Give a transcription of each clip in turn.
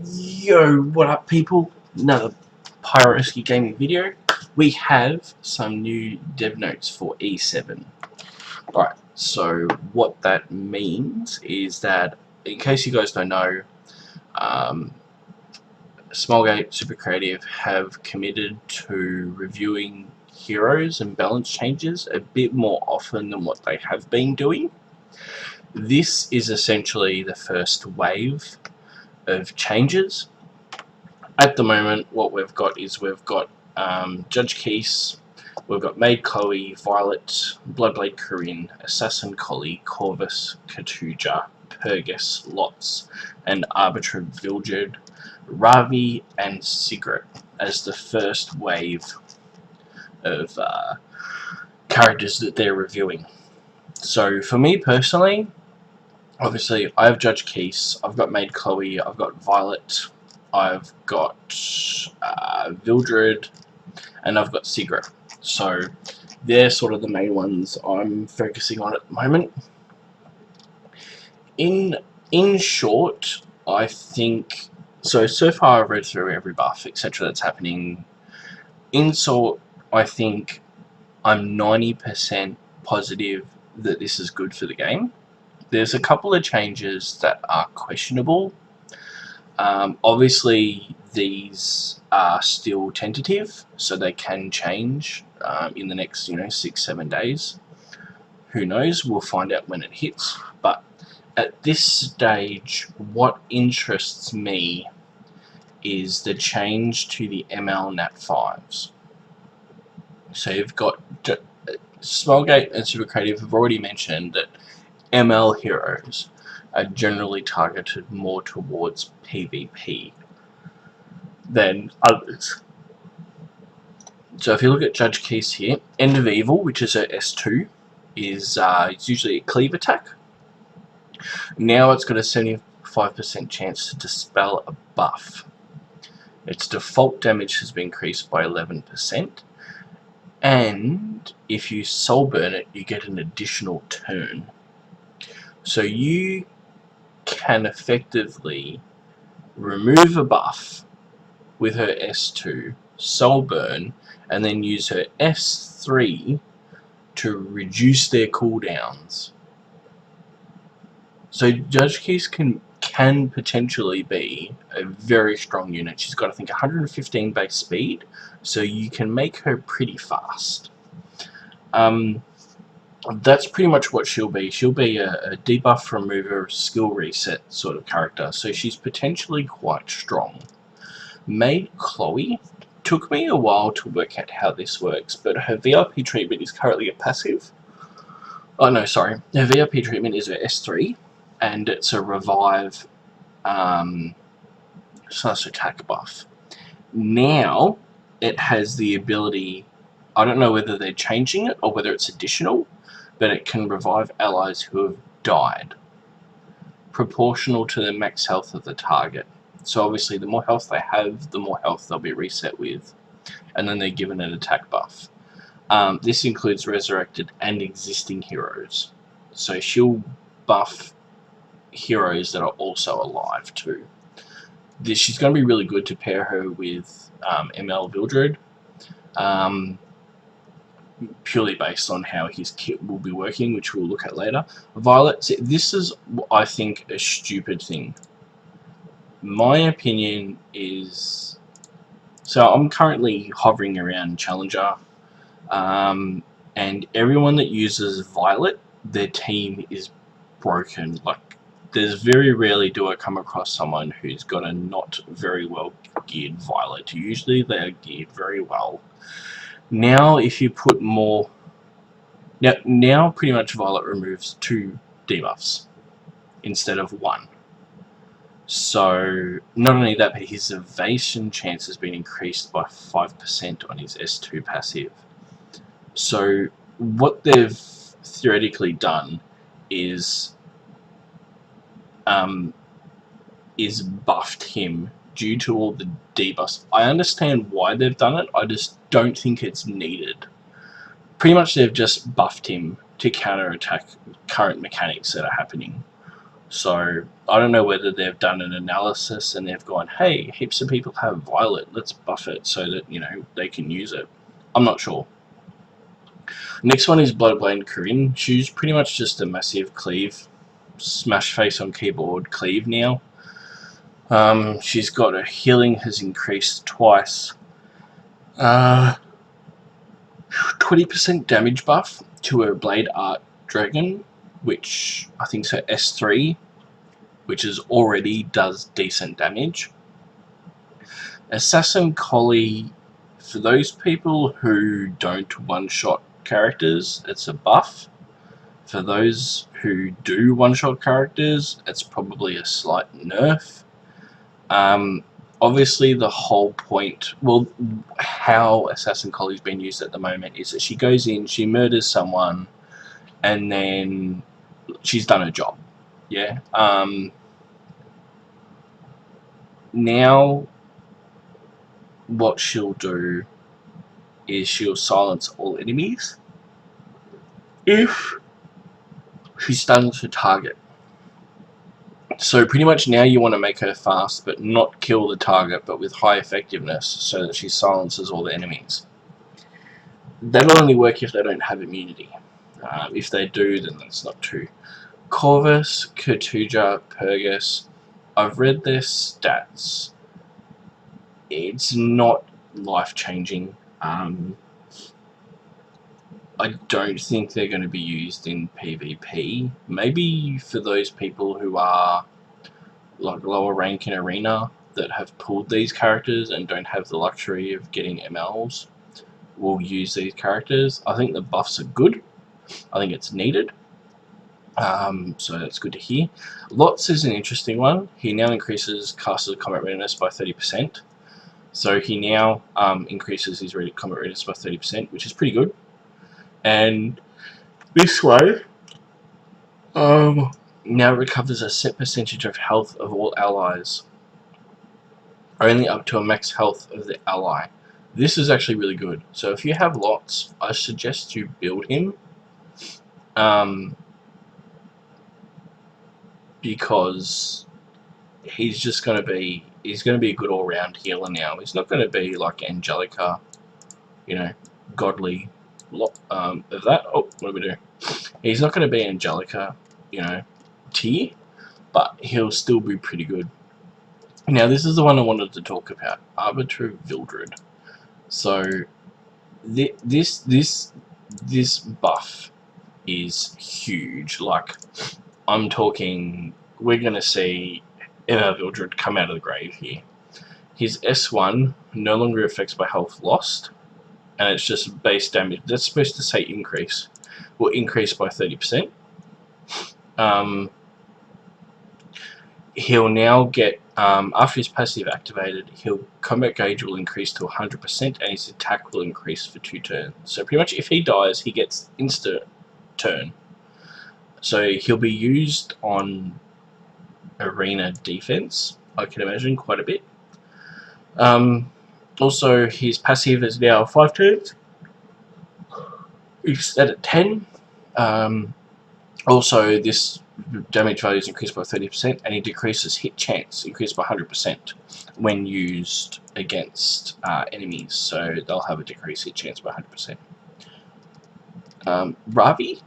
Yo, what up people? Another Pyroske gaming video. We have some new dev notes for E7. Right, so what that means is that, in case you guys don't know, Smallgate Super Creative have committed to reviewing heroes and balance changes a bit more often than what they have been doing. This is essentially the first wave of changes. At the moment, what we've got is Judge Keese, we've got Maid Chloe, Violet, Bloodblade Corinne, Assassin Collie, Corvus, Katuja, Purgus, Lots, and Arbiter Vildred, Ravi, and Sigrid as the first wave of characters that they're reviewing. So for me personally, obviously I have Judge Keese, I've got Maid Chloe, I've got Violet, I've got Vildred, and I've got Sigrid. So they're sort of the main ones I'm focusing on at the moment. In short, I think so far I've read through every buff etc that's happening. In short, I think I'm 90% positive that this is good for the game. There's a couple of changes that are questionable. Obviously these are still tentative, so they can change in the next 6-7 days. Who knows, we'll find out when it hits. But at this stage, what interests me is the change to the ML Nat 5s. So you've got Smallgate and Super Creative have already mentioned that ML heroes are generally targeted more towards PvP than others. So if you look at Judge Keese here, End of Evil, which is her S2, is it's usually a cleave attack. Now it's got a 75% chance to dispel a buff. Its default damage has been increased by 11%, and if you soul burn it, you get an additional turn. So you can effectively remove a buff with her S2, soul burn, and then use her S3 to reduce their cooldowns. So Judge Keese can potentially be a very strong unit. She's got, I think, 115 base speed, so you can make her pretty fast. That's pretty much what she'll be. She'll be a debuff remover, skill reset sort of character, so she's potentially quite strong. Maid Chloe took me a while to work out how this works, but her VIP treatment is currently a passive. Oh no, sorry. Her VIP treatment is her S3, and it's a revive slash attack buff. Now it has the ability, I don't know whether they're changing it or whether it's additional, but it can revive allies who have died, proportional to the max health of the target. So obviously the more health they have, the more health they'll be reset with, and then they're given an attack buff. This includes resurrected and existing heroes, so she'll buff heroes that are also alive too. She's going to be really good to pair her with ML Vildred, purely based on how his kit will be working, which we'll look at later. Violet, this is, I think, a stupid thing. My opinion is, so I'm currently hovering around Challenger, and everyone that uses Violet, their team is broken. Like, there's very rarely do I come across someone who's got a not very well geared Violet. Usually they are geared very well. Now if you put more, now pretty much Violet removes 2 debuffs instead of 1. So not only that, but his evasion chance has been increased by 5% on his S2 passive. So what they've theoretically done is buffed him due to all the debuffs. I understand why they've done it, I just don't think it's needed. Pretty much they've just buffed him to counterattack current mechanics that are happening. So I don't know whether they've done an analysis and they've gone, hey, heaps of people have Violet, let's buff it so that, you know, they can use it. I'm not sure. Next one is Bloodblade Corinne. She's pretty much just a massive cleave. Smash face on keyboard, cleave now. She's got her healing has increased twice. 20% damage buff to her Blade Art Dragon, which I think is her S3, which is already does decent damage. Assassin Collie, for those people who don't one-shot characters, it's a buff. For those who do one-shot characters, it's probably a slight nerf. Obviously, the whole point, well, how Assassin Collie's been used at the moment is that she goes in, she murders someone, and then she's done her job. Yeah. Now, what she'll do is she'll silence all enemies if she stuns her target. So pretty much now you want to make her fast, but not kill the target, but with high effectiveness, so that she silences all the enemies. That'll only work if they don't have immunity. If they do, then that's not true. Corvus, Kertuja, Purgus, I've read their stats. It's not life-changing. I don't think they're going to be used in PvP. Maybe for those people who are like lower rank in Arena that have pulled these characters and don't have the luxury of getting MLs will use these characters. I think the buffs are good. I think it's needed. So that's good to hear. Lots is an interesting one. He now increases caster's combat readiness by 30%. So he now increases his combat readiness by 30%, which is pretty good. And this way, now recovers a set percentage of health of all allies, only up to a max health of the ally. This is actually really good. So if you have lots, I suggest you build him, because he's just going to be a good all-round healer now. He's not going to be like Angelica, you know, godly of that. Oh, what do we do? He's not going to be Angelica, you know, tier, but he'll still be pretty good. Now, this is the one I wanted to talk about, Arbiter Vildred. So, this buff is huge. Like, I'm talking, we're going to see Emma Vildred come out of the grave here. His S1 no longer affects by health lost, and it's just base damage. That's supposed to say increase. Will increase by 30%. He'll now get, after his passive activated, combat gauge will increase to 100%, and his attack will increase for 2 turns. So pretty much if he dies, he gets instant turn. So he'll be used on arena defense, I can imagine, quite a bit. Also, his passive is now 5 turns. He's set at 10. Also, this damage value is increased by 30%, and he decreases hit chance, increased by 100% when used against enemies. So they'll have a decreased hit chance by 100%.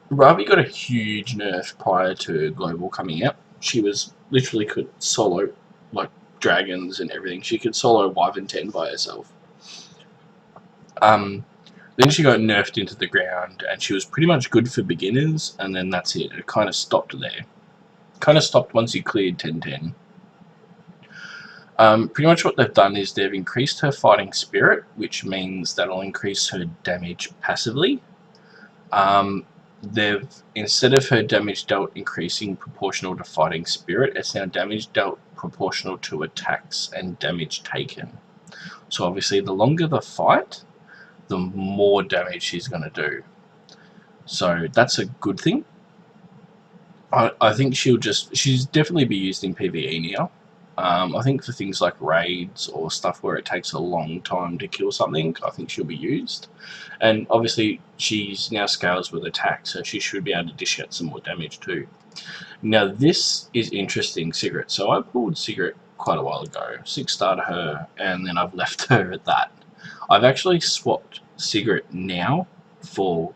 Ravi got a huge nerf prior to Global coming out. She was literally could solo like dragons and everything. She could solo Wyvern 10 by herself. Then she got nerfed into the ground, and she was pretty much good for beginners, and then that's it. It kind of stopped there. Kind of stopped once you cleared 10-10. Pretty much what they've done is they've increased her fighting spirit, which means that'll increase her damage passively. Instead of her damage dealt increasing proportional to fighting spirit, it's now damage dealt proportional to attacks and damage taken. So obviously the longer the fight, the more damage she's going to do. So that's a good thing. I think she's definitely be used in PvE now. I think for things like raids or stuff where it takes a long time to kill something, I think she'll be used. And obviously she's now scales with attack, so she should be able to dish out some more damage too. Now this is interesting, Cigarette. So I pulled Cigarette quite a while ago, 6-starred her, and then I've left her at that. I've actually swapped Cigarette now for,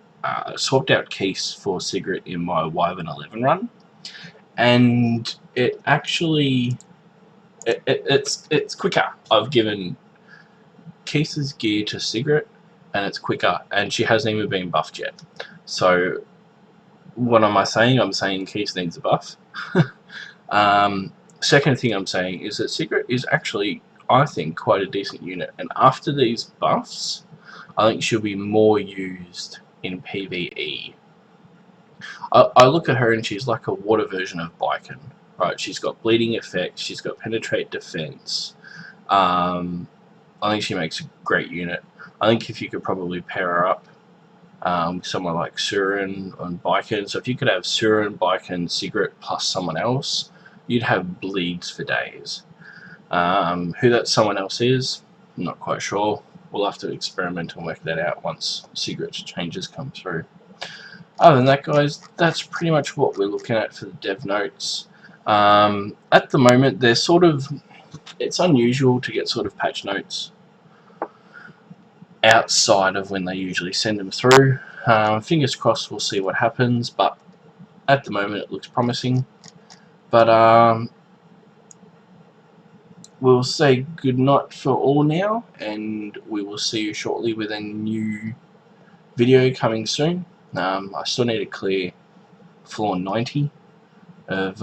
swapped out Keys for Cigarette in my Wyvern 11 run, and it actually, it's quicker. I've given Keith's gear to Cigarette, and it's quicker, and she hasn't even been buffed yet. So what am I saying? I'm saying Keith needs a buff. Second thing I'm saying is that Cigarette is actually, I think, quite a decent unit, and after these buffs, I think she'll be more used in PvE. I look at her and she's like a water version of Baiken, right? She's got bleeding effect, she's got penetrate defense. I think she makes a great unit. I think if you could probably pair her up with someone like Surin and Baiken, so if you could have Surin, Baiken, Cigarette plus someone else, you'd have bleeds for days. Who that someone else is, I'm not quite sure. We'll have to experiment and work that out once Cigarette's changes come through. Other than that, guys, that's pretty much what we're looking at for the dev notes. At the moment, they're sort of, it's unusual to get sort of patch notes outside of when they usually send them through. Fingers crossed we'll see what happens, but at the moment it looks promising. But we'll say good night for all now, and we will see you shortly with a new video coming soon. I still need to clear floor 90 of,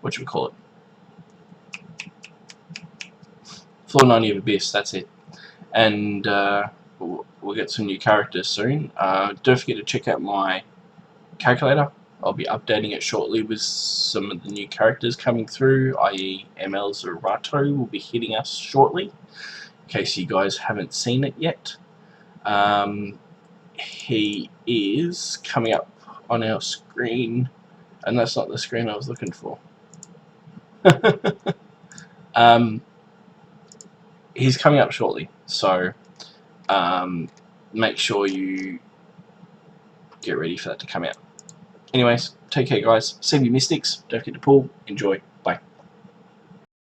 what should we call it? Floor 90 of Abyss, that's it. And we'll get some new characters soon. Don't forget to check out my calculator. I'll be updating it shortly with some of the new characters coming through, i.e. ML Zerato will be hitting us shortly, in case you guys haven't seen it yet. He is coming up on our screen, and that's not the screen I was looking for. He's coming up shortly, so make sure you get ready for that to come out. Anyways, take care, guys. Save your mystics. Don't forget to pull. Enjoy.